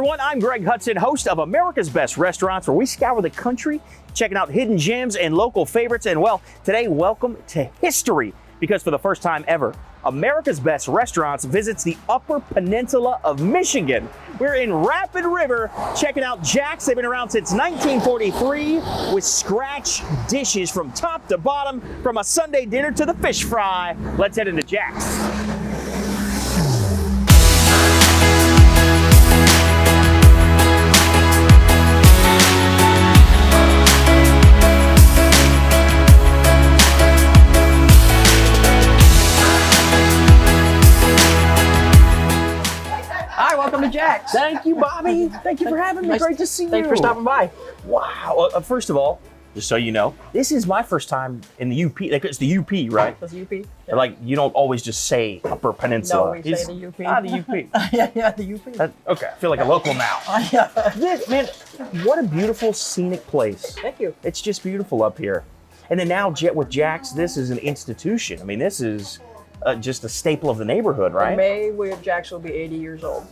everyone, I'm Greg Hudson, host of America's Best Restaurants, where we scour the country, checking out hidden gems and local favorites. And well, today, welcome to history, because for the first time ever, America's Best Restaurants visits the Upper Peninsula of Michigan. We're in Rapid River, checking out Jack's. They've been around since 1943 with scratch dishes from top to bottom, from a Sunday dinner to the fish fry. Let's head into Jack's. Welcome to Jack's. Thank you, Bobby. Thank you for having me. Great to see you. Thanks for stopping by. Wow. First of all, just so you know, this is my first time in the UP. Like, it's the UP, right? That's the UP. Yeah. Like, you don't always just say Upper Peninsula. No, we say the UP. The UP. yeah, the UP. Okay, I feel like a local now. Man, what a beautiful scenic place. Thank you. It's just beautiful up here. And then now with Jack's, this is an institution. I mean, this is just a staple of the neighborhood, right? In May, Jack's will be 80 years old.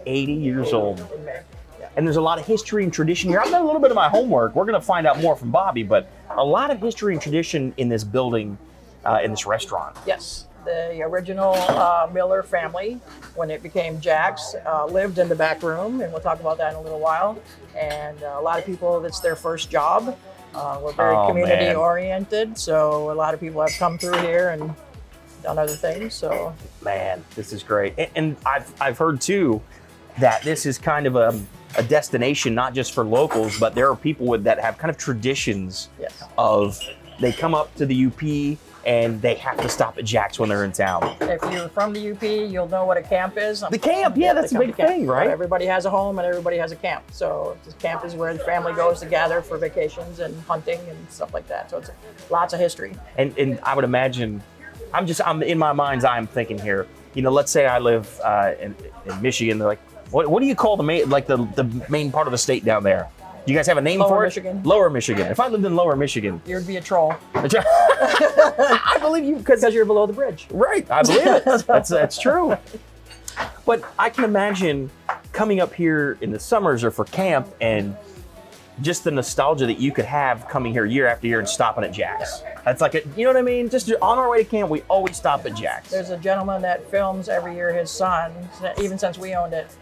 80 years old. In May. Yeah. And there's a lot of history and tradition here. I've done a little bit of my homework. We're going to find out more from Bobby, but a lot of history and tradition in this building, in this restaurant. Yes. The original Miller family, when it became Jack's, lived in the back room, and we'll talk about that in a little while. And a lot of people, it's their first job. We're very community oriented, so a lot of people have come through here and done other things. So, man, this is great. And I've heard too that this is kind of a destination not just for locals, but there are people that have kind of traditions. Yes. Of they come up to the UP and they have to stop at Jack's when they're in town. If you're from the UP, you'll know what a camp is. The camp, yeah, that's a big thing, right? Everybody has a home and everybody has a camp. So the camp is where the family goes to gather for vacations and hunting and stuff like that. So it's lots of history. And I would imagine, I'm in my mind's eye, I'm thinking here, you know, let's say I live in Michigan. They're like, what do you call the main, like the main part of the state down there? Do you guys have a name for it? Michigan. Lower Michigan. If I lived in Lower Michigan, you'd be a troll. I believe you, because you're below the bridge. Right, I believe it. That's true. But I can imagine coming up here in the summers or for camp, and just the nostalgia that you could have coming here year after year and stopping at Jack's. That's like you know what I mean? Just on our way to camp, we always stop at Jack's. There's a gentleman that films every year, his son, even since we owned it,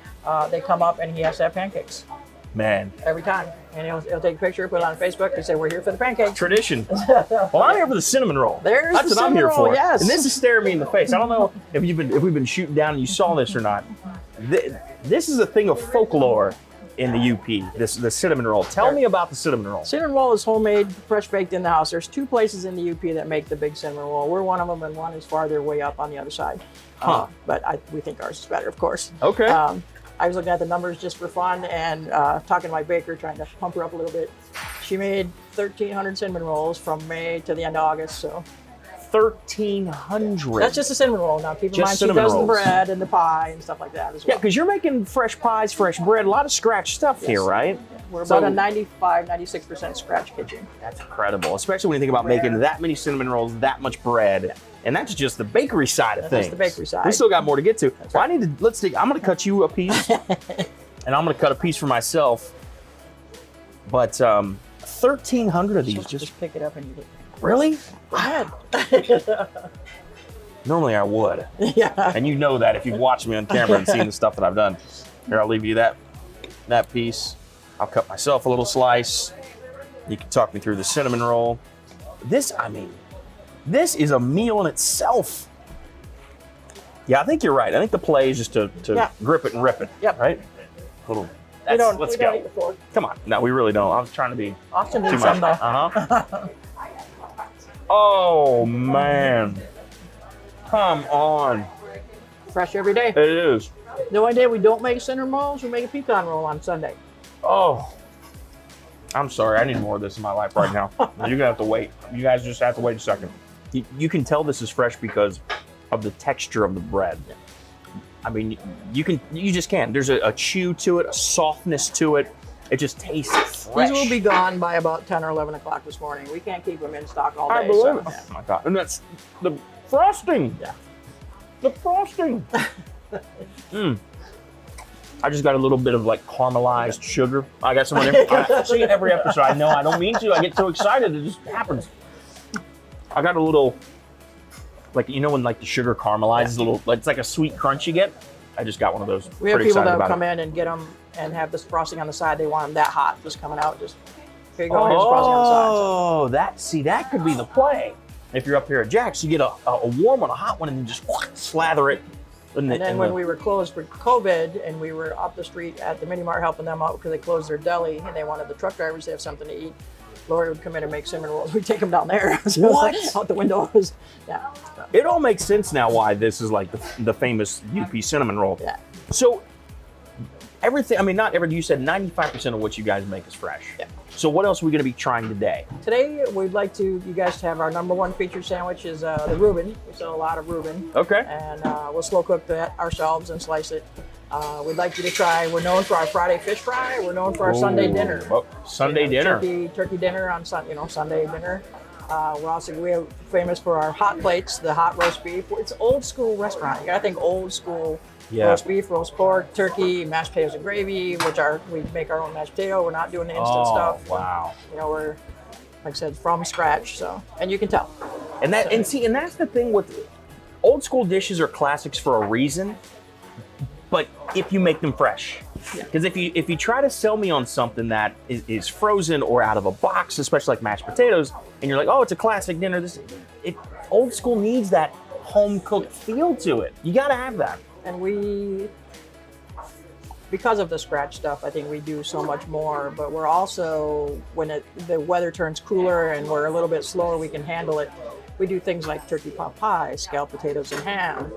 they come up and he has to have pancakes. Man. Every time. And he'll take a picture, put it on Facebook, and say, we're here for the pancakes. Tradition. Well, I'm here for the cinnamon roll. That's what I'm here for. Yes. And this is staring me in the face. I don't know if we've been shooting down and you saw this or not. This is a thing of folklore in the UP, the cinnamon roll. Tell me about the cinnamon roll. Cinnamon roll is homemade, fresh baked in the house. There's two places in the UP that make the big cinnamon roll. We're one of them, and one is farther way up on the other side. But we think ours is better, of course. Okay. I was looking at the numbers just for fun and talking to my baker, trying to pump her up a little bit. She made 1,300 cinnamon rolls from May to the end of August. So 1,300. That's just a cinnamon roll. Now keep in mind she does the bread and the pie and stuff like that as well. Yeah, because you're making fresh pies, fresh bread, a lot of scratch stuff here, right? Yeah. We're about a 96% scratch kitchen. That's incredible, especially when you think about making that many cinnamon rolls, that much bread. Yeah. And that's just the bakery side of things. That's the bakery side. We still got more to get to. That's well, right. I'm going to cut you a piece, and I'm going to cut a piece for myself. But 1,300 of these. Just pick it up and eat it. Really? Go ahead. Normally I would. Yeah. And you know that if you've watched me on camera and seen the stuff that I've done. Here, I'll leave you that piece. I'll cut myself a little slice. You can talk me through the cinnamon roll. This is a meal in itself. Yeah, I think you're right. I think the play is just to grip it and rip it. Yep. Right? Let's go. Eat the fork. Come on. No, we really don't. I was trying to be Austin too needs much. some though. Oh, man. Come on. Fresh every day. It is. The only day we don't make cinnamon rolls, we make a pecan roll on Sunday. Oh. I'm sorry. I need more of this in my life right now. You're going to have to wait. You guys just have to wait a second. You can tell this is fresh because of the texture of the bread. I mean, you just can't. There's a chew to it, a softness to it. It just tastes fresh. These will be gone by about 10 or 11 o'clock this morning. We can't keep them in stock all day. I believe it. Oh my God. And that's the frosting. Yeah. The frosting. I just got a little bit of like caramelized sugar. I got some on there. I see it every episode. I know I don't mean to. I get so excited. It just happens. I got a little, like, you know when like the sugar caramelizes a little, like it's like a sweet crunch you get? I just got one of those. We have people that come in and get them and have this frosting on the side. They want them that hot, just coming out. Just here you go. Here's frosting on the side. Oh, that could be the play. If you're up here at Jack's, you get a warm one, a hot one, and then just slather it. And then when we were closed for COVID and we were up the street at the Mini Mart helping them out because they closed their deli and they wanted the truck drivers to have something to eat, Lori would come in and make cinnamon rolls. We'd take them down there. So what? Like, out the window. Yeah. It all makes sense now why this is like the famous UP cinnamon roll. Yeah. So everything, I mean, not everything, you said 95% of what you guys make is fresh. Yeah. So what else are we going to be trying today? Today, we'd like you guys to have our #1 featured sandwich is the Reuben. We sell a lot of Reuben. Okay. And we'll slow cook that ourselves and slice it. We'd like you to try, we're known for our Friday fish fry. We're known for our Sunday dinner. Oh, Sunday dinner. Turkey dinner on Sunday dinner. We're famous for our hot plates, the hot roast beef. It's old school restaurant. You gotta think old school. Yeah. Roast beef, roast pork, turkey, mashed potatoes and gravy, we make our own mashed potato. We're not doing the instant stuff. Wow. You know, we're, like I said, from scratch. So, and you can tell. And that's the thing with old school dishes are classics for a reason. But if you make them fresh, because if you try to sell me on something that is frozen or out of a box, especially like mashed potatoes, and you're like, oh, it's a classic dinner. Old school needs that home cooked feel to it. You got to have that. And because of the scratch stuff, I think we do so much more. But we're also, when the weather turns cooler and we're a little bit slower, we can handle it. We do things like turkey pot pie, scalloped potatoes and ham,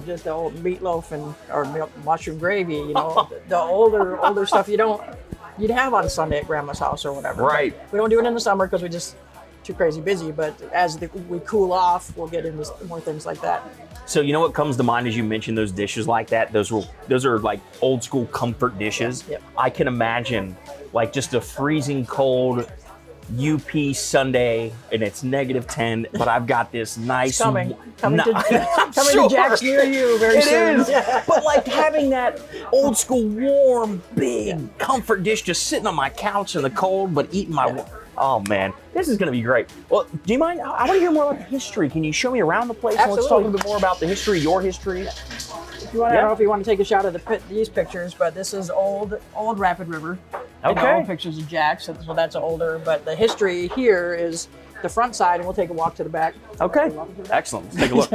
just the old meatloaf or mushroom gravy. You know, the older stuff you'd have on Sunday at Grandma's house or whatever. Right. But we don't do it in the summer because we just too crazy busy. But as we cool off, we'll get into more things like that. So you know what comes to mind as you mention those dishes like that? Those are like old school comfort dishes. Yep. I can imagine like just a freezing cold UP Sunday and it's -10, but I've got this nice coming to Jack's near you very soon. It is. But like having that old school warm big comfort dish just sitting on my couch in the cold, but eating my. Oh man, this is gonna be great. Well, do you mind? I want to hear more about the history. Can you show me around the place? Absolutely. Let's talk a little bit more about the history, your history. If you want, I don't know if you want to take a shot of these pictures, but this is old Rapid River. Okay. And old pictures of Jack's, so that's older. But the history here is the front side, and we'll take a walk to the back. Okay. Excellent. Let's take a look.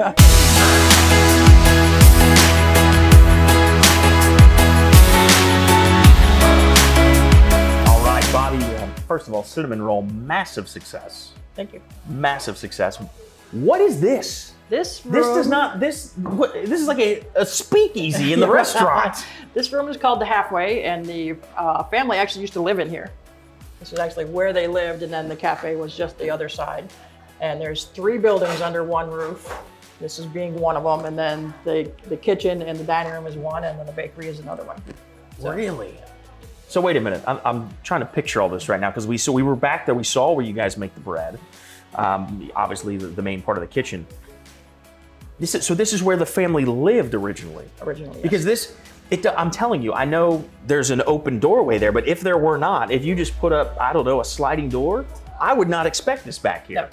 All right, Bobby. First of all, cinnamon roll, massive success. Thank you. Massive success. What is this? This is like a speakeasy in the restaurant. This room is called the Halfway, and the family actually used to live in here. This is actually where they lived, and then the cafe was just the other side. And there's 3 buildings under one roof. This is being one of them, and then the kitchen and the dining room is one, and then the bakery is another one. So. Really? So wait a minute, I'm trying to picture all this right now because we were back there, we saw where you guys make the bread, obviously the main part of the kitchen. This is where the family lived originally. Originally, yes. Because I'm telling you, I know there's an open doorway there, but if there were not, if you just put up, I don't know, a sliding door, I would not expect this back here. No.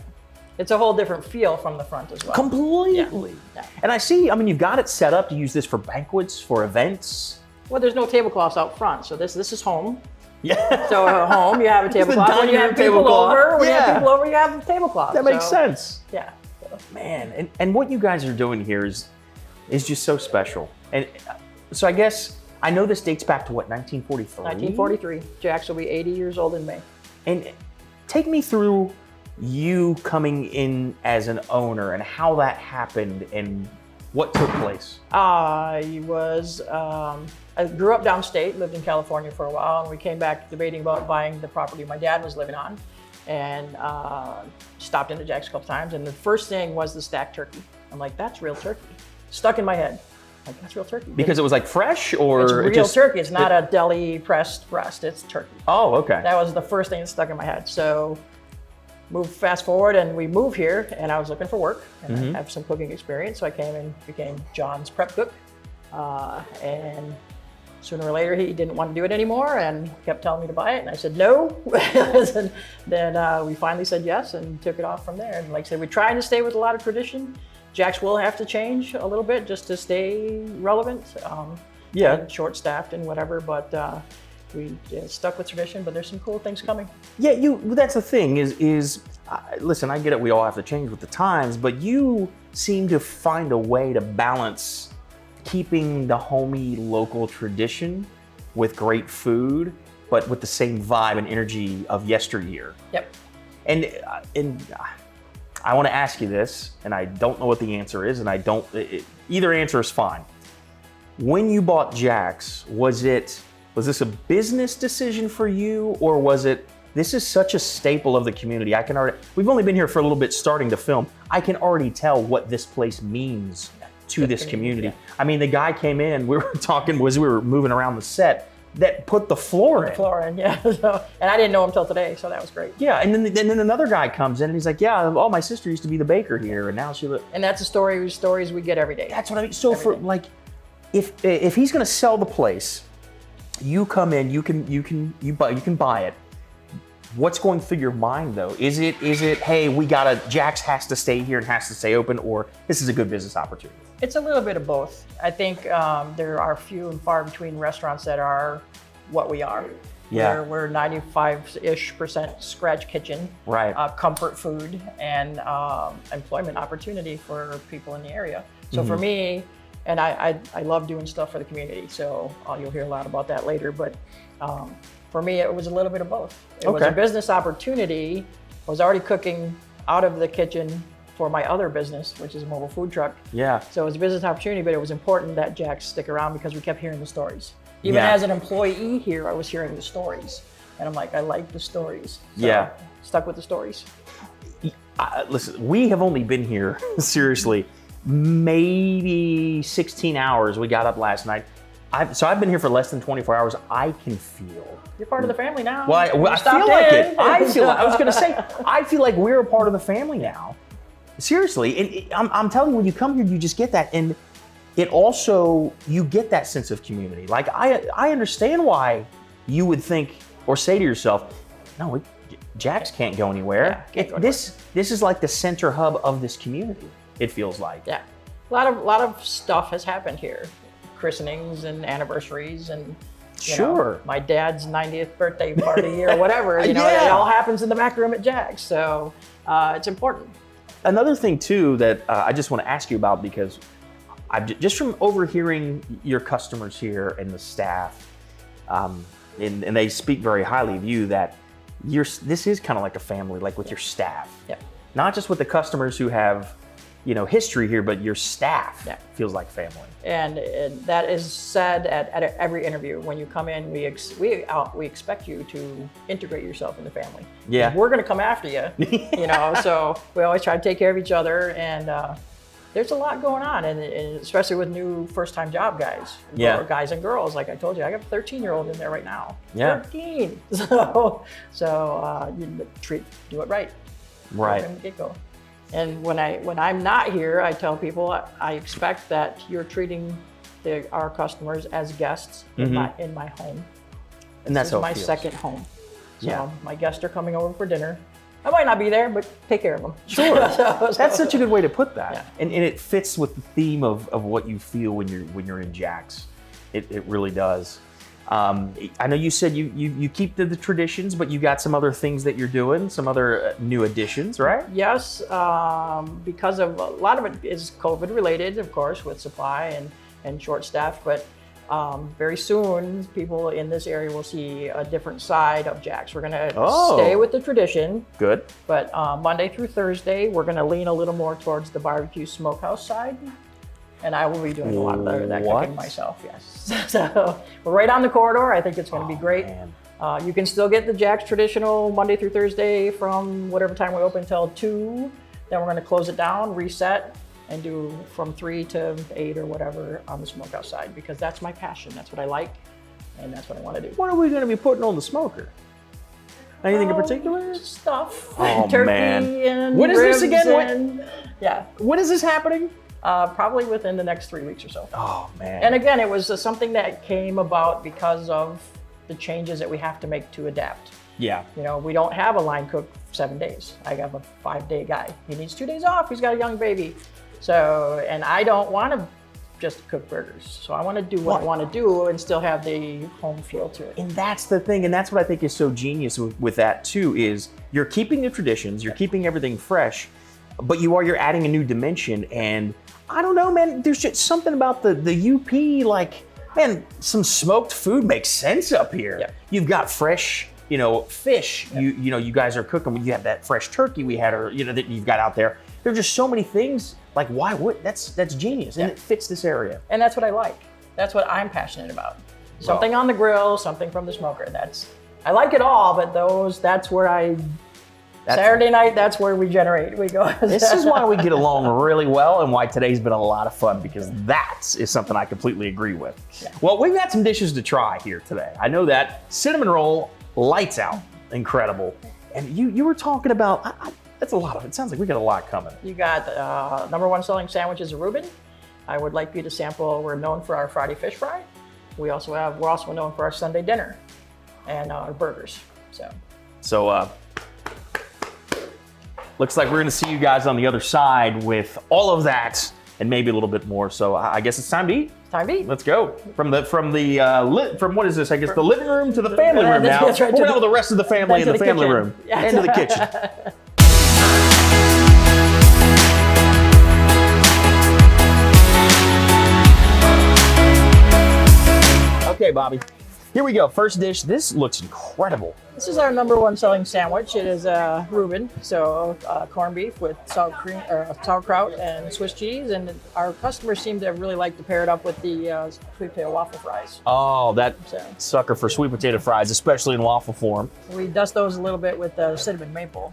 It's a whole different feel from the front as well. Completely. Yeah. And I see, I mean, you've got it set up to use this for banquets, for events. Well, there's no tablecloths out front, so this is home. Yeah. So at home, you have a tablecloth. When you have people over, you have a tablecloth. That makes sense. Yeah. Man, and what you guys are doing here is just so special. And so I guess, I know this dates back to what, 1943? 1943. Jack's will be 80 years old in May. And take me through you coming in as an owner and how that happened and what took place. I grew up downstate, lived in California for a while, and we came back debating about buying the property my dad was living on, and stopped into Jack's a couple times. And the first thing was the stacked turkey. I'm like, that's real turkey. Stuck in my head. Like, that's real turkey. Because it was like fresh, or it's real turkey. It's not a deli pressed breast. It's turkey. Oh, okay. That was the first thing that stuck in my head. So fast forward, and we moved here, and I was looking for work, and I have some cooking experience. So I came and became John's prep cook, and Sooner or later, he didn't want to do it anymore and kept telling me to buy it. And I said, no. And then we finally said yes and took it off from there. And like I said, we're trying to stay with a lot of tradition. Jack's will have to change a little bit just to stay relevant. And short-staffed and whatever, but we stuck with tradition, but there's some cool things coming. Yeah, that's the thing is listen, I get it, we all have to change with the times, but you seem to find a way to balance keeping the homey local tradition with great food, but with the same vibe and energy of yesteryear. Yep. And I want to ask you this, and I don't know what the answer is, and either answer is fine. When you bought Jack's, was this a business decision for you, or was it, this is such a staple of the community? We've only been here for a little bit starting to film. I can already tell what this place means to this community. Yeah. I mean, the guy came in, we were talking as we were moving around the set, that put the floor in. Yeah. So, and I didn't know him till today, so that was great. Yeah, and then another guy comes in and he's like, yeah, my sister used to be the baker here, and now she lives. And that's stories we get every day. That's what I mean. So if he's gonna sell the place, you come in, you can buy it. What's going through your mind though? Is it, hey, Jack's has to stay here and has to stay open, or this is a good business opportunity? It's a little bit of both. I think there are few and far between restaurants that are what we are. Yeah. We're 95-ish% scratch kitchen, right? Comfort food and employment opportunity for people in the area. So for me, and I love doing stuff for the community, so you'll hear a lot about that later, but for me, it was a little bit of both. It was a business opportunity. I was already cooking out of the kitchen for my other business, which is a mobile food truck. Yeah. So it was a business opportunity, but it was important that Jack stick around because we kept hearing the stories. Even as an employee here, I was hearing the stories. And I'm like, I like the stories. So stuck with the stories. Listen, we have only been here, seriously, maybe 16 hours. We got up last night. I've been here for less than 24 hours. I can feel. You're part of the family now. Well, I feel like it. I was going to say, I feel like we're a part of the family now. Seriously. And I'm telling you, when you come here, you just get that. And it also, you get that sense of community. Like, I understand why you would think or say to yourself, no, Jack's can't go anywhere. This is like the center hub of this community, it feels like. Yeah. A lot of stuff has happened here. Christenings and anniversaries and you know, my dad's 90th birthday party or whatever, it all happens in the back room at Jack's. So it's important. Another thing too that I just want to ask you about, because just from overhearing your customers here and the staff, and they speak very highly of you, that this is kind of like a family, like with your staff. Yeah. Not just with the customers who have, history here, but your staff feels like family. And that is said at every interview. When you come in, we expect you to integrate yourself in the family. Yeah. We're going to come after you, so we always try to take care of each other. And there's a lot going on, and especially with new first-time job guys, or guys and girls. Like I told you, I got a 13-year-old in there right now. Yeah. 13. So you do it right. Right. From the get-go. And when I'm not here, I tell people I expect that you're treating our customers as guests in my home. And that's my second home. So my guests are coming over for dinner. I might not be there, but take care of them. Sure. That's such a good way to put that. Yeah. And it fits with the theme of what you feel when you're in Jack's. It really does. I know you said you keep the traditions, but you got some other things that you're doing, some other new additions, right? Yes, because of a lot of it is COVID related, of course, with supply and short staff, but very soon people in this area will see a different side of Jack's. We're gonna stay with the tradition. Good. But Monday through Thursday, we're gonna lean a little more towards the barbecue smokehouse side. And I will be doing a lot better than that cooking myself, yes. So we're right on the corridor. I think it's going to be great. You can still get the Jack's traditional Monday through Thursday from whatever time we open until 2. Then we're going to close it down, reset, and do from 3 to 8 or whatever on the smokehouse side, because that's my passion. That's what I like, and that's what I want to do. What are we going to be putting on the smoker? Anything in particular? Stuff. Oh, Turkey man. and When is this ribs again? When is this happening? Probably within the next 3 weeks or so. Oh man. And again, it was something that came about because of the changes that we have to make to adapt. Yeah. You know, we don't have a line cook 7 days. I have a 5-day guy. He needs 2 days off. He's got a young baby. So, and I don't want to just cook burgers. So I want to do what I want to do and still have the home feel to it. And that's the thing, and that's what I think is so genius with that too, is you're keeping the traditions, you're keeping everything fresh, but you're adding a new dimension. And I don't know, man, there's just something about the UP, like, man, some smoked food makes sense up here. Yeah. You've got fresh, you know, fish. Yeah. You guys are cooking. You have that fresh turkey we had, or that you've got out there. There's just so many things. Like, why would that's genius, and it fits this area. And that's what I like. That's what I'm passionate about. Something on the grill, something from the smoker. I like it all, but that's where Saturday night, that's where we generate. We go. This is why we get along really well, and why today's been a lot of fun, because that is something I completely agree with. Yeah. Well, we've got some dishes to try here today. I know that cinnamon roll, lights out, incredible. And you were talking about. That's a lot of it. Sounds like we got a lot coming. You got #1 selling sandwiches of Reuben. I would like you to sample. We're known for our Friday fish fry. We're also known for our Sunday dinner and our burgers. So looks like we're going to see you guys on the other side with all of that and maybe a little bit more. So I guess it's time to eat. Time to eat. Let's go. From what is this? I guess the living room to the family room now. That's right, we're going to the rest of the family in the family room. Yeah. Into the kitchen. Okay, Bobby, here we go. First dish. This looks incredible. This is our #1 selling sandwich. It is Reuben, so corned beef with sauerkraut and Swiss cheese, and our customers seem to really like to pair it up with the sweet potato waffle fries. Oh, that sucker for sweet potato fries, especially in waffle form. We dust those a little bit with cinnamon maple.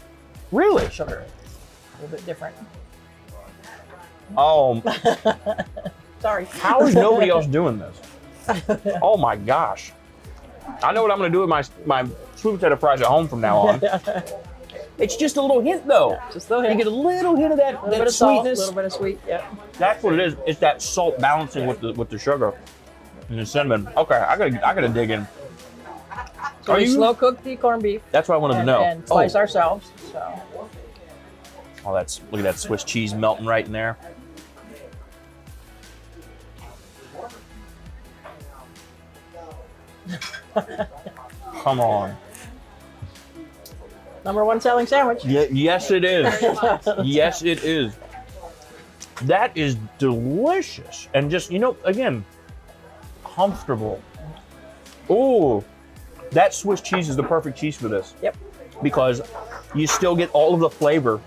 Really? Sugar. A little bit different. Oh. Sorry. How is nobody else doing this? Oh my gosh. I know what I'm going to do with my sweet potato fries at home from now on. It's just a little hint, though. Just a little hint. You get a little hint of that sweetness. Salt, a little bit of sweet, yeah. That's what it is. It's that salt balancing with the sugar and the cinnamon. Okay, I gotta dig in. So we slow cook the corned beef. That's what I wanted to know. And slice ourselves. So. Oh, look at that Swiss cheese melting right in there. Come on. #1 selling sandwich. Yeah, yes, it is. Yes, it is. That is delicious. And just, again, comfortable. Oh, that Swiss cheese is the perfect cheese for this. Yep. Because you still get all of the flavor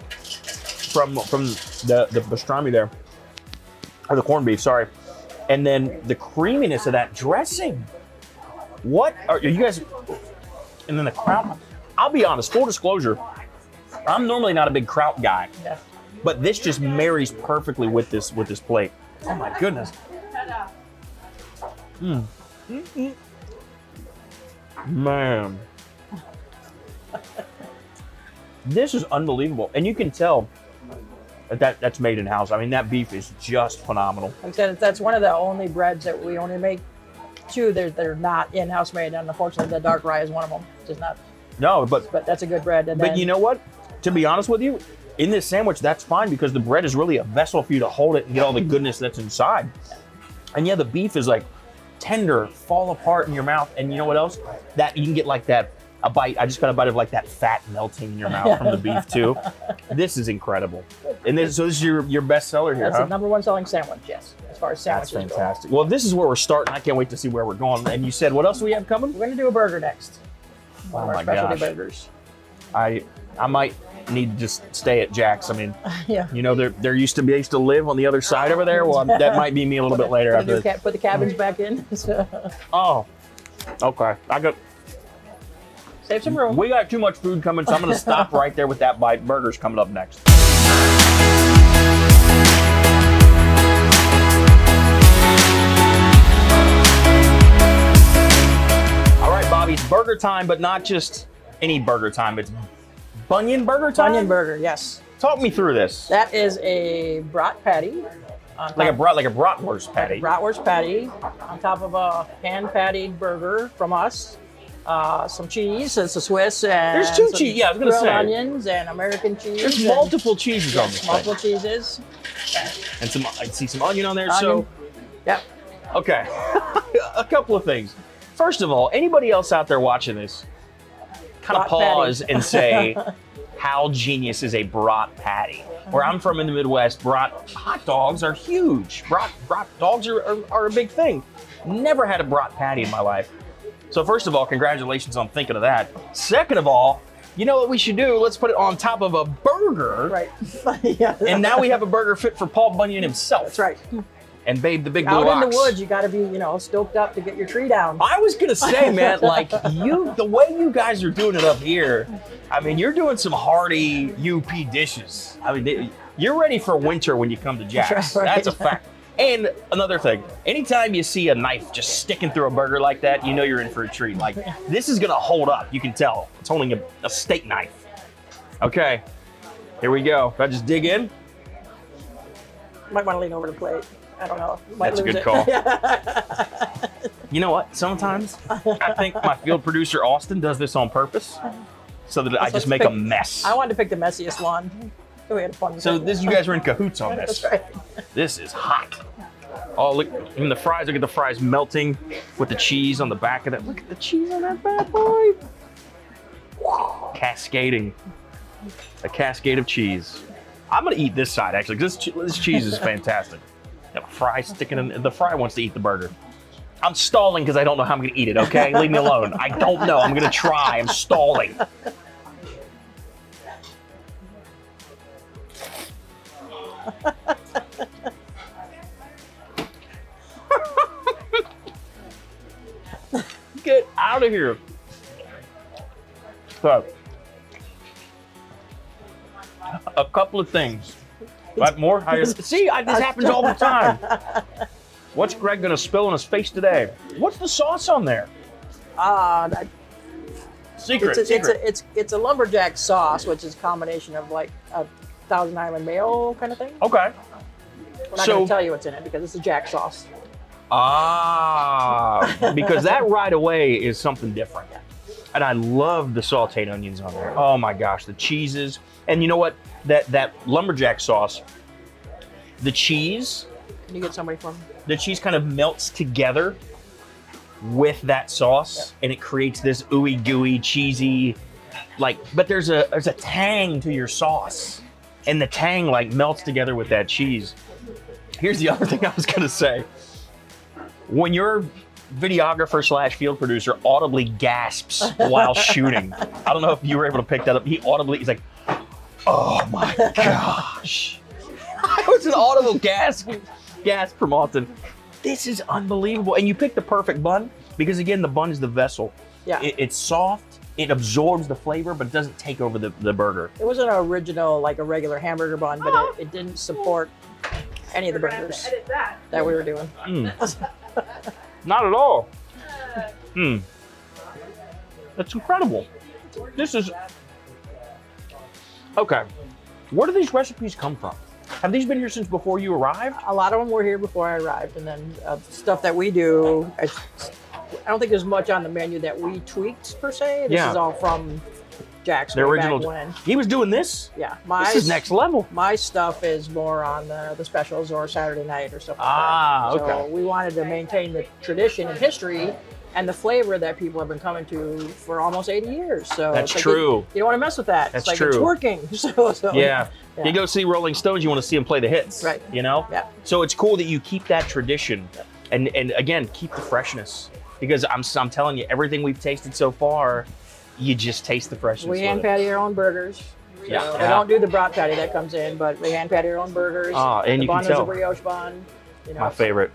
from the pastrami there, or the corned beef, sorry. And then the creaminess of that dressing. What are you guys? And then the kraut. I'll be honest, full disclosure, I'm normally not a big kraut guy, but this just marries perfectly with this plate. Oh my goodness. Man, this is unbelievable, and you can tell that's made in house. I mean, that beef is just phenomenal. Like I said, that's one of the only breads that we only make. Two, they're not in-house made, and unfortunately, the dark rye is one of them. Just not. No, but that's a good bread. And but you know what? To be honest with you, in this sandwich, that's fine because the bread is really a vessel for you to hold it and get all the goodness that's inside. And yeah, the beef is like tender, fall apart in your mouth, and you know what else? That you can get like that. A bite. I just got a bite of like that fat melting in your mouth from the beef too. This is incredible. And this is your best seller here, That's the #1 selling sandwich, yes. As far as sandwiches That's fantastic. Well, this is where we're starting. I can't wait to see where we're going. And you said, what else do we have coming? We're going to do a burger next. Oh my gosh. specialty burgers. I might need to just stay at Jack's. I mean, yeah. They used to live on the other side over there. Well, that might be me a little bit later. Put the cabins back in. Oh, okay. Save some room. We got too much food coming, so I'm going to stop right there with that bite. Burger's coming up next. All right, Bobby, it's burger time, but not just any burger time. It's Bunion Burger time? Bunion Burger, yes. Talk me through this. That is a brat patty Like a bratwurst patty. Bratwurst patty on top of a hand-pattied burger from us. Some cheese, it's a Swiss, and there's two cheese. Yeah, I was gonna grilled say onions and American cheese. There's multiple cheeses on this multiple thing. cheeses, and some. I see some onion on there. Onion. So, yep. Okay, a couple of things. First of all, anybody else out there watching this, kind of pause and say, how genius is a brat patty? Where I'm from in the Midwest, brat hot dogs are huge. Brat dogs are a big thing. Never had a brat patty in my life. So first of all, congratulations on thinking of that. Second of all, you know what we should do? Let's put it on top of a burger. Right. Yeah. And now we have a burger fit for Paul Bunyan himself. That's right. And Babe the Big Blue Out Ox. in the woods, you got to be, stoked up to get your tree down. I was gonna say, man, like the way you guys are doing it up here, I mean, you're doing some hearty UP dishes. I mean, you're ready for winter when you come to Jack's. Right. That's a fact. And another thing, anytime you see a knife just sticking through a burger like that, you know you're in for a treat. Like, this is gonna hold up. You can tell. It's holding a steak knife. Okay, here we go. If I just dig in. Might want to lean over the plate. I don't know. That's a good call. You know what? Sometimes I think my field producer, Austin, does this on purpose so that I just make a mess. I wanted to pick the messiest one. So we had fun. So you guys were in cahoots on this. That's right. This is hot. Oh, look, even the fries, look at the fries melting with the cheese on the back of that. Look at the cheese on that bad boy. Cascading. A cascade of cheese. I'm gonna eat this side actually, because this cheese is fantastic. Got a fry sticking in, the fry wants to eat the burger. I'm stalling because I don't know how I'm gonna eat it, okay? Leave me alone. I don't know, I'm gonna try, I'm stalling. Get out of here. So, a couple of things. What more? See, this happens all the time. What's Greg gonna spill in his face today? What's the sauce on there? Secret. It's a lumberjack sauce, which is a combination of like a Thousand Island mayo kind of thing. Okay. We're not going to tell you what's in it because it's a jack sauce. Because that right away is something different. Yeah. And I love the sauteed onions on there. Oh my gosh, the cheeses. And you know what? That lumberjack sauce, the cheese. Can you get somebody for me? The cheese kind of melts together with that sauce, and it creates this ooey gooey, cheesy, but there's a tang to your sauce. And the tang melts together with that cheese. Here's the other thing I was gonna say. When your videographer / field producer audibly gasps while shooting, I don't know if you were able to pick that up. He's like, oh my gosh. It was an audible gasp from Austin. This is unbelievable. And you picked the perfect bun because again, the bun is the vessel. Yeah. It's soft. It absorbs the flavor, but it doesn't take over the burger. It wasn't an original, a regular hamburger bun, but it didn't support any of the burgers that we were doing. Not at all. That's incredible. This is... Okay. Where do these recipes come from? Have these been here since before you arrived? A lot of them were here before I arrived, and then stuff that we do, I don't think there's much on the menu that we tweaked per se. This is all from Jack's. The original. Back when. He was doing this? Yeah. This is next level. My stuff is more on the specials or Saturday night or something like that. Okay. So we wanted to maintain the tradition and history and the flavor that people have been coming to for almost 80 years. So that's true. You don't want to mess with that. That's it's true. It's working. So yeah. You go see Rolling Stones, you want to see them play the hits. Right. You know? Yeah. So it's cool that you keep that tradition and again, keep the freshness. Because I'm telling you, everything we've tasted so far, you just taste the freshness. We hand patty our own burgers. Yeah. We don't do the brat patty that comes in, but we hand patty our own burgers. And the you bun can tell. is a brioche bun. My favorite.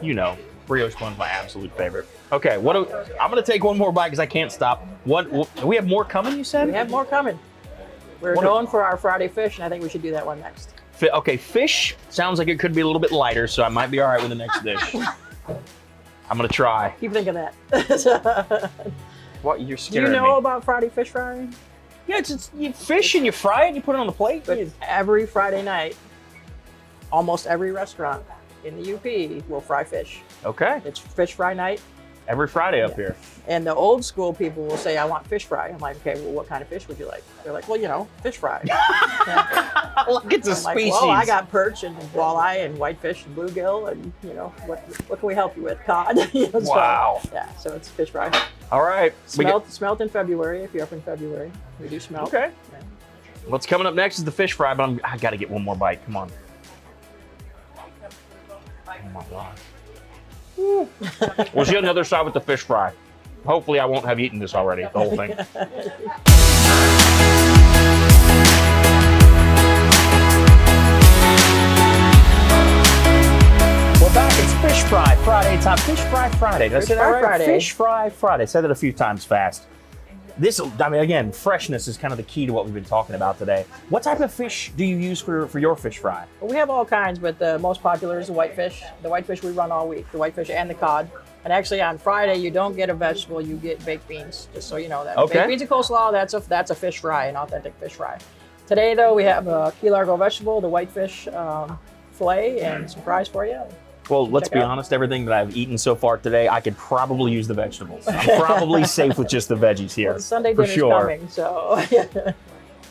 Yeah, so. Brioche bun's my absolute favorite. Okay, I'm gonna take one more bite because I can't stop. Do we have more coming, you said? We have more coming. We're known for our Friday fish, and I think we should do that one next. Okay, fish sounds like it could be a little bit lighter, so I might be all right with the next dish. I'm gonna try. Keep thinking that. What, you're scaring me. me. Do you know about Friday fish frying? Yeah, you fish and you fry it and you put it on the plate. But every Friday night, almost every restaurant in the UP will fry fish. Okay. It's fish fry night. Every Friday up here. And the old school people will say, I want fish fry. I'm like, okay, well, what kind of fish would you like? They're like, well, you know, fish fry. Look, it's a species. Like, well, I got perch and walleye and whitefish and bluegill, and you know, what can we help you with? Cod. You know, Wow. So, yeah, so it's fish fry. All right. Smelt in February, if you're up in February. We do smelt. Okay. Yeah. What's coming up next is the fish fry, but I got to get one more bite. Come on. Oh my gosh. We'll see on the other side with the fish fry. Hopefully I won't have eaten this already, the whole thing. We're back. It's Fish Fry Friday time. Fish Fry Friday. Did I say that right? Friday. Fish Fry Friday. I said that a few times fast. I mean, again, freshness is kind of the key to what we've been talking about today. What type of fish do you use for your fish fry? Well, we have all kinds, but the most popular is the whitefish. The whitefish we run all week, the whitefish and the cod. And actually on Friday, you don't get a vegetable, you get baked beans, just so you know that. Okay. Baked beans and coleslaw, that's a fish fry, an authentic fish fry. Today, though, we have a key largo vegetable, the whitefish fillet, and some fries for you. Well, let's be honest, everything that I've eaten so far today, I could probably use the vegetables. I'm probably safe with just the veggies here. Well, the Sunday for dinner's sure. coming, so.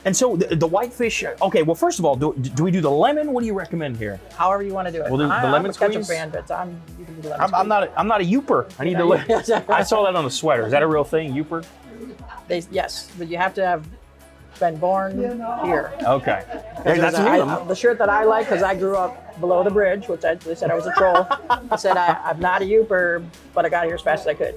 And so the whitefish, okay, well, first of all, do we do the lemon? What do you recommend here? However you want to do it. Well, the lemon I'm a ketchup squeeze? fan, but you can do the lemon I'm not a Youper. I need to I saw that on the sweater. Is that a real thing, Youper? Yes, but you have to have been born here. Okay. That's The shirt that I like, because I grew up below the bridge, which they said I was a troll. I said I'm not a Youper, but I got here as fast as I could.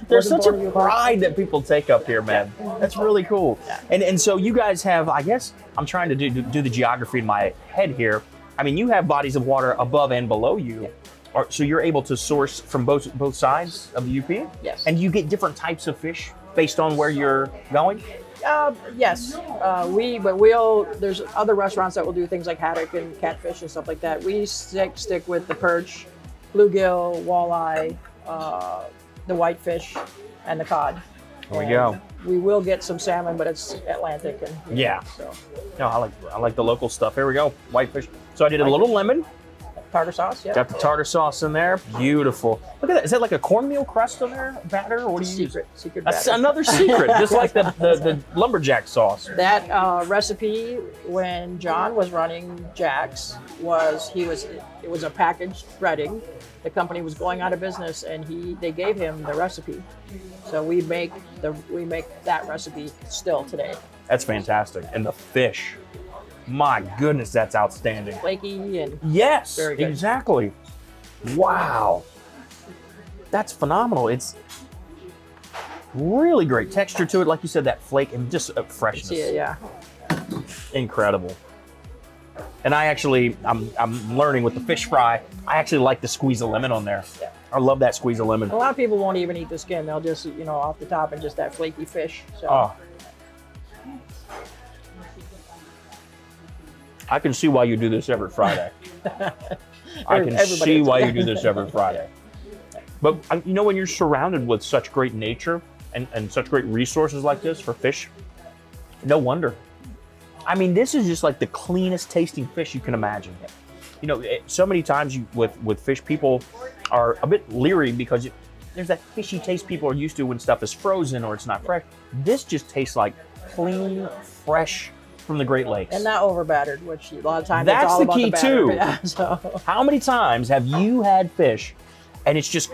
There's such a pride that people take up here, man. That's really cool. Yeah. And so you guys have, I guess, I'm trying to do the geography in my head here. I mean, you have bodies of water above and below you. Yeah. So you're able to source from both sides of the UP? Yes. And you get different types of fish based on where you're going? Yes. There's other restaurants that will do things like haddock and catfish and stuff like that. We stick with the perch, bluegill, walleye, the whitefish, and the cod. There we go. We will get some salmon, but it's Atlantic. And yeah. So. No, I like the local stuff. Here we go. Whitefish. So I did a little lemon. Tartar sauce, yeah. Got the tartar sauce in there. Beautiful. Look at that. Is that like a cornmeal crust on there? Batter? Or what do you use? Secret That's batter. another secret, just like the lumberjack sauce. That recipe, when John was running Jack's, it was a packaged breading. The company was going out of business, and they gave him the recipe. So we make that recipe still today. That's fantastic. And the fish. My goodness, that's outstanding. Flaky and yes, very good. Exactly. Wow. That's phenomenal. It's really great texture to it. Like you said, that flake and just freshness. Yeah. Incredible. And I'm learning with the fish fry, I actually like the squeeze of lemon on there. Yeah. I love that squeeze of lemon. A lot of people won't even eat the skin. They'll just, off the top and just that flaky fish. So. Oh. I can see why you do this every Friday. I can see why you do this every Friday. But when you're surrounded with such great nature and such great resources like this for fish, no wonder. I mean, this is just like the cleanest tasting fish you can imagine. So many times with fish, people are a bit leery because there's that fishy taste people are used to when stuff is frozen or it's not fresh. This just tastes like clean, fresh from the Great Lakes. And not over battered, which a lot of times that's it's all the about key the batter. too. Yeah, so. How many times have you had fish and it's just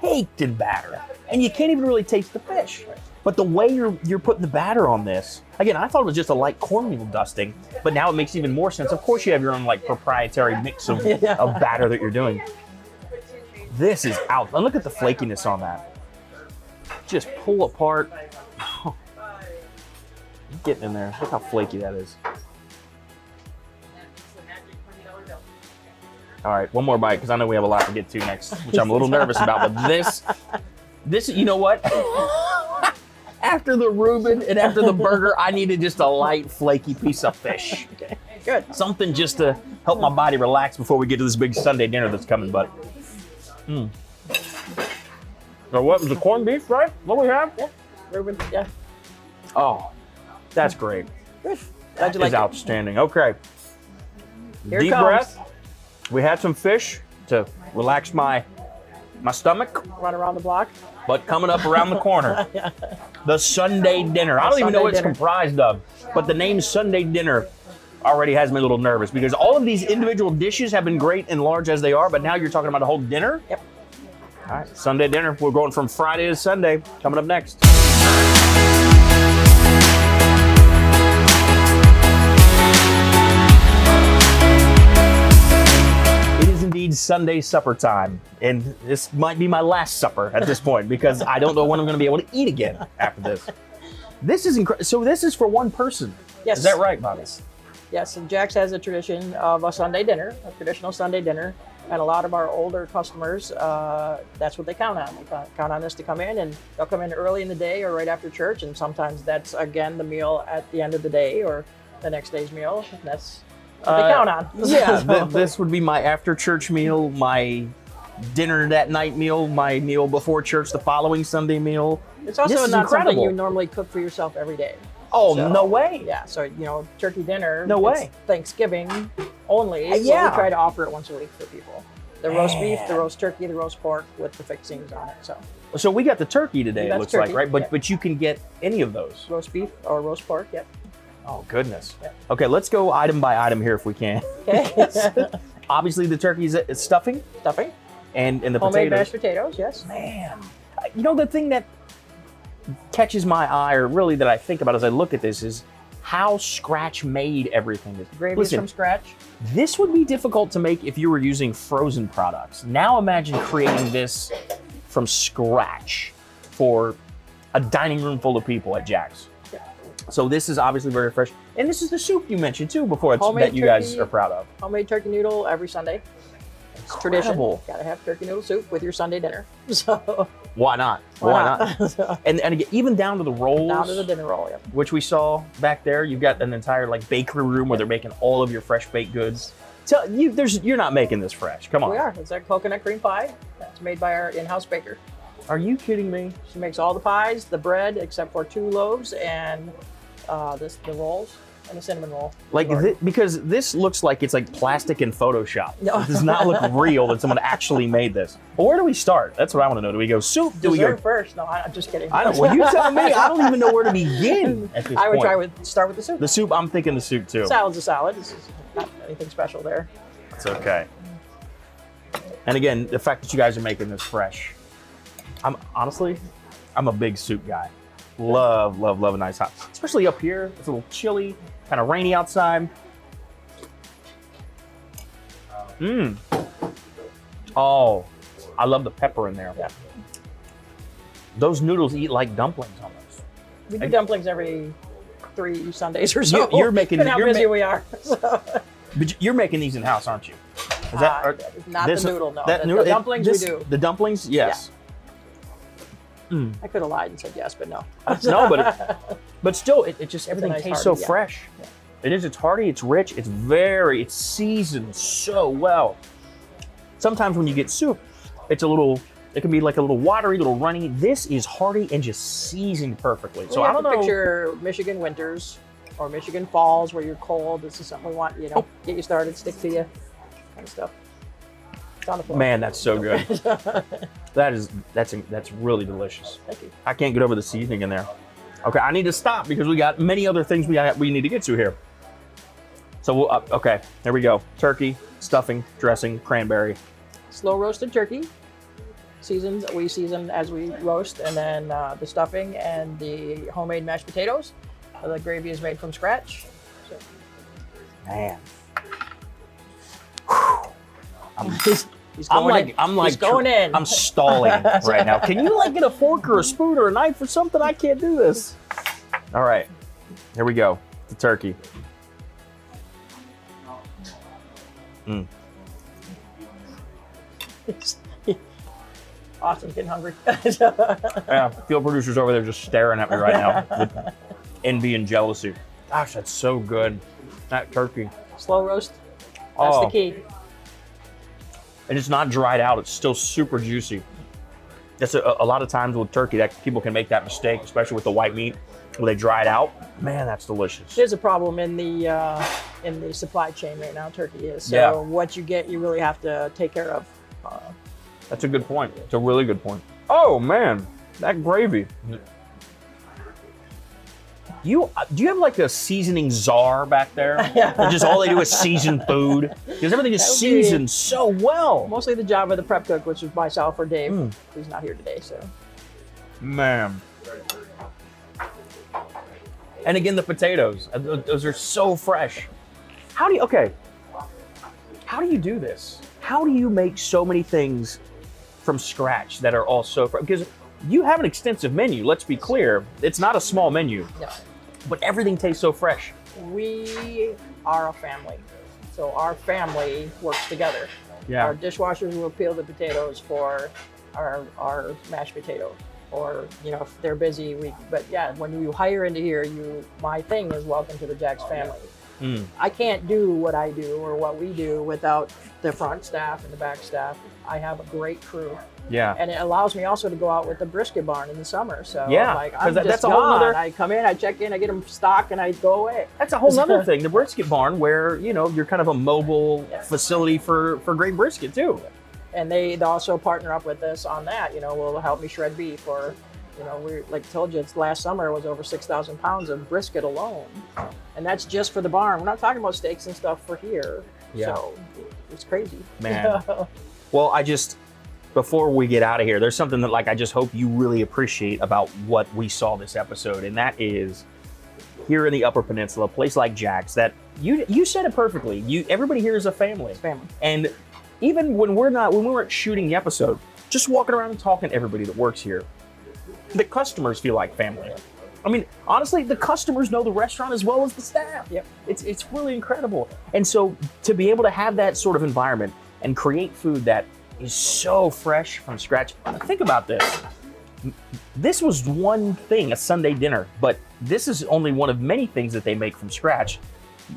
caked in batter and you can't even really taste the fish? But the way you're putting the batter on this, again, I thought it was just a light cornmeal dusting, but now it makes even more sense. Of course, you have your own proprietary mix of batter that you're doing. This is out. And look at the flakiness on that. Just pull apart. Oh. Getting in there. Look how flaky that is. All right, one more bite because I know we have a lot to get to next, which I'm a little nervous about. But this, you know what? After the Reuben and after the burger, I needed just a light, flaky piece of fish. Okay, good. Something just to help my body relax before we get to this big Sunday dinner that's coming, buddy. So what was the corned beef, right? What we have? Yeah, Reuben, yeah. Oh, that's great. Good. That is outstanding. Okay. Here it Deep comes. breath. We had some fish to relax my stomach, Run around the block. but coming up around the corner, the Sunday dinner. I don't even know what it's comprised of, but the name Sunday dinner already has me a little nervous because all of these individual dishes have been great and large as they are, but now you're talking about a whole dinner? Yep. All right, Sunday dinner. We're going from Friday to Sunday. Coming up next. It is indeed Sunday supper time, and this might be my last supper at this point because I don't know when I'm going to be able to eat again after this. This is incredible. So this is for one person. Yes. Is that right, Bobby? Yes, and Jack's has a tradition of a Sunday dinner, a traditional Sunday dinner, and a lot of our older customers, that's what they count on. They count on us to come in, and they'll come in early in the day or right after church, and sometimes that's, again, the meal at the end of the day or the next day's meal. That's what they count on. Yeah, this would be my after-church meal, my dinner that night meal, my meal before church the following Sunday meal. It's also not something you normally cook for yourself every day. Oh, so, no way. Yeah, so, turkey dinner. No way. Thanksgiving only. Yeah. So we try to offer it once a week for people. The roast beef, the roast turkey, the roast pork with the fixings on it. So we got the turkey today, it looks turkey, like, right? But you can get any of those. Roast beef or roast pork, yep. Oh, goodness. Yep. Okay, let's go item by item here if we can. Okay. Obviously, the turkey is stuffing. Stuffing. And the homemade potatoes. mashed potatoes, yes. Man, the thing that catches my eye, or really that I think about as I look at this, is how scratch made everything is. Gravy is from scratch. This would be difficult to make if you were using frozen products. Now imagine creating this from scratch for a dining room full of people at Jack's. Yeah. So this is obviously very fresh. And this is the soup you mentioned too before that you guys are proud of. Homemade turkey noodle every Sunday. It's tradition. Gotta have turkey noodle soup with your Sunday dinner. So why not? Why not? And again, even down to the rolls. Down to the dinner roll, yep. Which we saw back there. You've got an entire bakery room where they're making all of your fresh baked goods. You're not making this fresh. Come on. We are. It's our coconut cream pie. That's made by our in-house baker. Are you kidding me? She makes all the pies, the bread, except for 2 loaves, and the rolls. And a cinnamon roll. Because this looks like it's plastic in Photoshop. No. It does not look real that someone actually made this. Well, where do we start? That's what I want to know. Do we go soup? Do we go first? No, I'm just kidding. I don't. Well, you tell me. I don't even know where to begin at this I would point. start with the soup. The soup. I'm thinking the soup too. Salad's a salad. This is not anything special there. It's okay. And again, the fact that you guys are making this fresh. I'm a big soup guy. Love a nice hot, especially up here. It's a little chilly, kind of rainy outside. Oh, I love the pepper in there. Yeah. Those noodles eat like dumplings almost. We do dumplings every 3 Sundays or so. You're making. How busy we are. But you're making these in house, aren't you? Is that not the noodle? No. The dumplings we do. The dumplings, yes. Yeah. I could have lied and said yes, but no. No, but still, it just everything nice tastes hearty, so fresh. Yeah. It is. It's hearty. It's rich. It's seasoned so well. Sometimes when you get soup, it can be like a little watery, little runny. This is hearty and just seasoned perfectly. So I don't know. Picture Michigan winters or Michigan falls where you're cold. This is something we want, get you started, stick to you, kind of stuff. It's on the floor. Man, that's so good. That's really delicious. Thank you. I can't get over the seasoning in there. Okay, I need to stop because we got many other things we need to get to here. So okay, there we go. Turkey, stuffing, dressing, cranberry. Slow roasted turkey. We season as we roast, and then the stuffing and the homemade mashed potatoes. The gravy is made from scratch. So. Man. He's going in. I'm stalling right now. Can you get a fork or a spoon or a knife or something? I can't do this. All right, here we go. The turkey. Austin's getting hungry. Yeah, field producers over there just staring at me right now with envy and jealousy. Gosh, that's so good. That turkey. Slow roast. That's the key. And it's not dried out. It's still super juicy. That's a lot of times with turkey that people can make that mistake, especially with the white meat. Will they dry it out? Man, that's delicious. There's a problem in the supply chain right now. Turkey is. So Yeah. what you get, you really have to take care of. That's a good point. It's a really good point. Oh man, that gravy. Do you have like a seasoning czar back there? Or just all they do is season food? Because everything is seasoned so well. Mostly the job of the prep cook, which is myself or Dave, who's not here today. So. Man. And again, the potatoes. Those are so fresh. How do you do this? How do you make so many things from scratch that are all so fresh? Because you have an extensive menu, let's be clear. It's not a small menu. No. But everything tastes so fresh. We are a family. So our family works together. Yeah. Our dishwashers will peel the potatoes for our mashed potato. Or, you know, if they're busy, but yeah, when you hire into here, my thing is welcome to the Jack's family. I can't do what I do or what we do without the front staff and the back staff. I have a great crew. Yeah. And it allows me also to go out with the brisket barn in the summer. So yeah, like, I'm just that's a whole gone. other. I come in, I check in, I get them stocked, and I go away. That's a whole other thing. The brisket barn, where you're kind of a mobile facility for great brisket too. And they also partner up with us on that. Will help me shred beef, or we like I told you, it's last summer it was over 6,000 pounds of brisket alone, and that's just for the barn. We're not talking about steaks and stuff for here. Yeah. So it's crazy, man. Well, before we get out of here, there's something that I just hope you really appreciate about what we saw this episode, and that is here in the Upper Peninsula, a place like Jack's that you said it perfectly. Everybody here is a family. It's family. And even when we weren't shooting the episode, just walking around and talking to everybody that works here, the customers feel like family. I mean, honestly, the customers know the restaurant as well as the staff. Yep. It's really incredible. And so to be able to have that sort of environment and create food that is so fresh from scratch. Think about this. This was one thing, a Sunday dinner, but this is only one of many things that they make from scratch.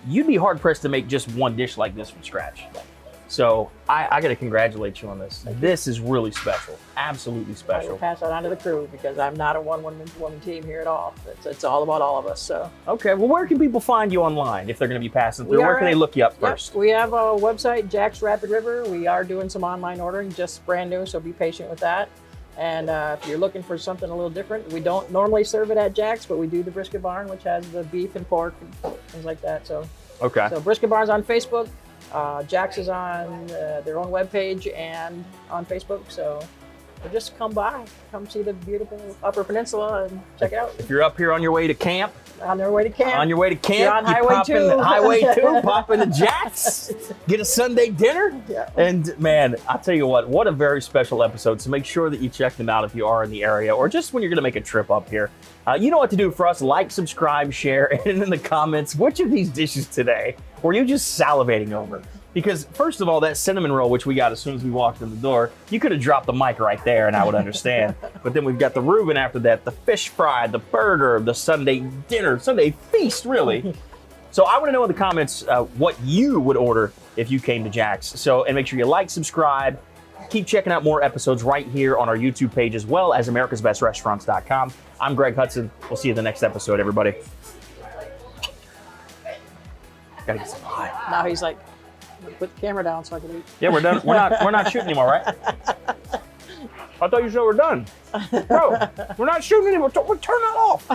You'd be hard pressed to make just one dish like this from scratch. So I got to congratulate you on this. This is really special, absolutely I special. will pass that on to the crew because I'm not a one-woman team here at all. It's all about all of us. So Okay, well, where can people find you online if they're going to be passing through? Where can they look you up first? We have a website, Jack's Rapid River. We are doing some online ordering, just brand new, so be patient with that. And if you're looking for something a little different, we don't normally serve it at Jack's, but we do the brisket barn, which has the beef and pork and things like that. So brisket barn's on Facebook. Jack's is on their own webpage and on Facebook. So just come by, come see the beautiful Upper Peninsula and check it out. If you're up here on your way to camp, On your way to camp, you're on Highway 2. Highway 2, pop into Jack's, get a Sunday dinner. Yeah. And man, I'll tell you what a very special episode. So make sure that you check them out if you are in the area or just when you're going to make a trip up here. You know what to do for us. Like, subscribe, share, and in the comments, which of these dishes today were you just salivating over? Because first of all, that cinnamon roll, which we got as soon as we walked in the door, you could have dropped the mic right there and I would understand. But then we've got the Reuben after that, the fish fry, the burger, the Sunday dinner, Sunday feast, really. So I want to know in the comments what you would order if you came to Jack's. And make sure you like, subscribe, keep checking out more episodes right here on our YouTube page as well as americasbestrestaurants.com. I'm Greg Hudson. We'll see you in the next episode, everybody. Gotta get some pie. Now he's like, put the camera down so I can eat. Yeah, we're done. We're not shooting anymore, right? I thought you said we're done. No, we're not shooting anymore. Turn that off.